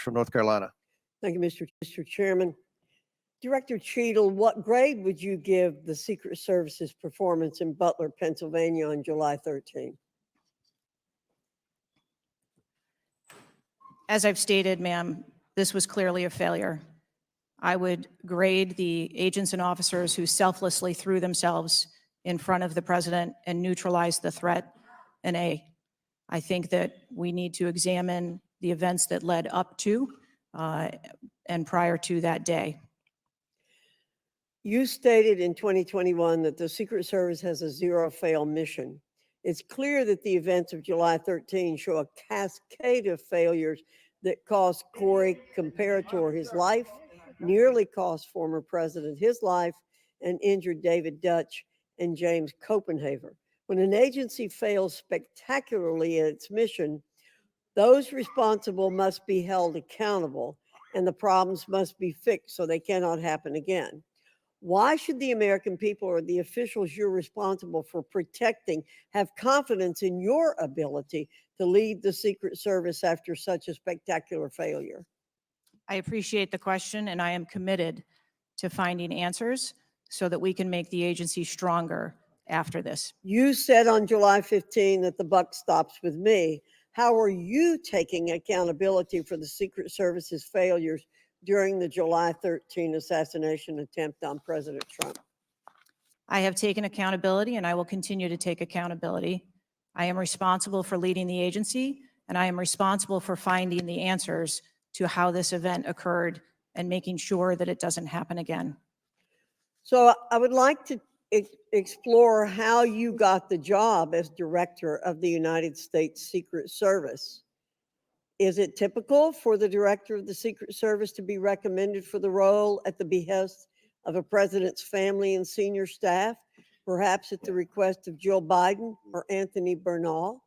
from North Carolina. Thank you, Mr. Chairman. Director Cheadle, what grade would you give the Secret Service's performance in Butler, Pennsylvania on July 13? As I've stated, ma'am, this was clearly a failure. I would grade the agents and officers who selflessly threw themselves in front of the president and neutralized the threat an A. I think that we need to examine the events that led up to and prior to that day. You stated in 2021 that the Secret Service has a zero-fail mission. It's clear that the events of July 13 show a cascade of failures that cost Corey Comparator his life, nearly cost former president his life, and injured David Dutch and James Copenhaver. When an agency fails spectacularly in its mission, those responsible must be held accountable, and the problems must be fixed so they cannot happen again. Why should the American people or the officials you're responsible for protecting have confidence in your ability to lead the Secret Service after such a spectacular failure? I appreciate the question, and I am committed to finding answers so that we can make the agency stronger after this. You said on July 15 that the buck stops with me. How are you taking accountability for the Secret Service's failures during the July 13 assassination attempt on President Trump? I have taken accountability, and I will continue to take accountability. I am responsible for leading the agency, and I am responsible for finding the answers to how this event occurred and making sure that it doesn't happen again. So I would like to explore how you got the job as director of the United States Secret Service. Is it typical for the director of the Secret Service to be recommended for the role at the behest of a president's family and senior staff, perhaps at the request of Jill Biden or Anthony Bernal?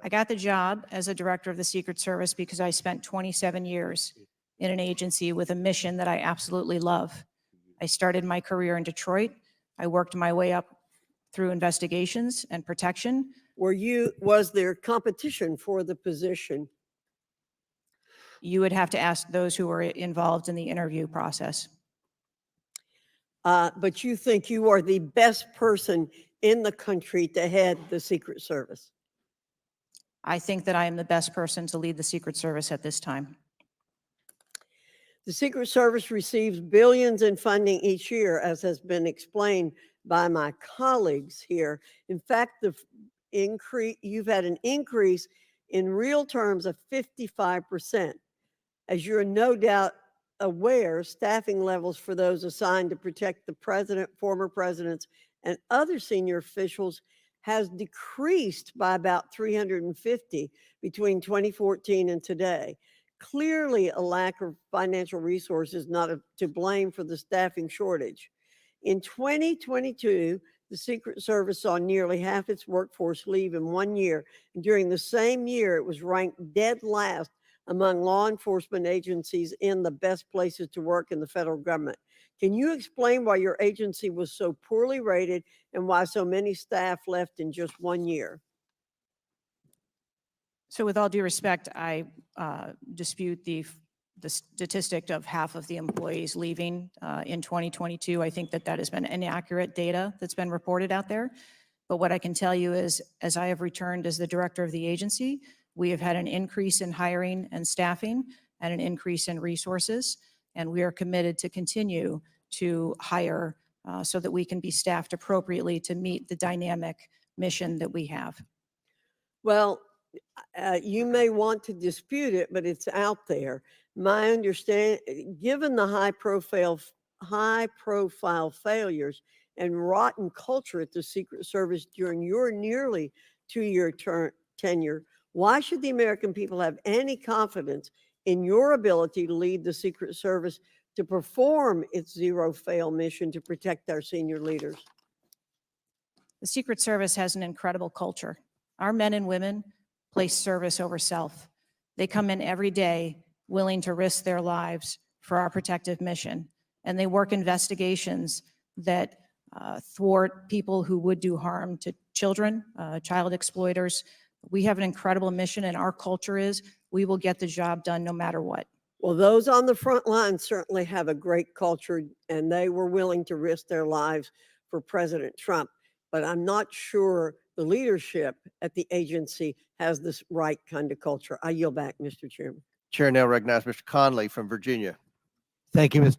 I got the job as a director of the Secret Service because I spent 27 years in an agency with a mission that I absolutely love. I started my career in Detroit. I worked my way up through investigations and protection. Was there competition for the position? You would have to ask those who were involved in the interview process. But you think you are the best person in the country to head the Secret Service? I think that I am the best person to lead the Secret Service at this time. The Secret Service receives billions in funding each year, as has been explained by my colleagues here. In fact, you've had an increase in real terms of 55%. As you're no doubt aware, staffing levels for those assigned to protect the president, former presidents, and other senior officials has decreased by about 350 between 2014 and today. Clearly, a lack of financial resources not to blame for the staffing shortage. In 2022, the Secret Service saw nearly half its workforce leave in 1 year. And during the same year, it was ranked dead last among law enforcement agencies in the best places to work in the federal government. Can you explain why your agency was so poorly rated and why so many staff left in just 1 year? So with all due respect, I dispute the statistic of half of the employees leaving in 2022. I think that that has been inaccurate data that's been reported out there. But what I can tell you is, as I have returned as the director of the agency, we have had an increase in hiring and staffing and an increase in resources. And we are committed to continue to hire so that we can be staffed appropriately to meet the dynamic mission that we have. Well, you may want to dispute it, but it's out there. My understanding, given the high profile failures and rotten culture at the Secret Service during your nearly 2-year tenure, why should the American people have any confidence in your ability to lead the Secret Service to perform its zero-fail mission to protect our senior leaders? The Secret Service has an incredible culture. Our men and women place service over self. They come in every day willing to risk their lives for our protective mission. And they work investigations that thwart people who would do harm to children, child exploiters. We have an incredible mission, and our culture is we will get the job done no matter what. Well, those on the front line certainly have a great culture, and they were willing to risk their lives for President Trump. But I'm not sure the leadership at the agency has this right kind of culture. I yield back, Mr. Chairman. Chair now recognizes Mr. Conley from Virginia. Thank you, Mr.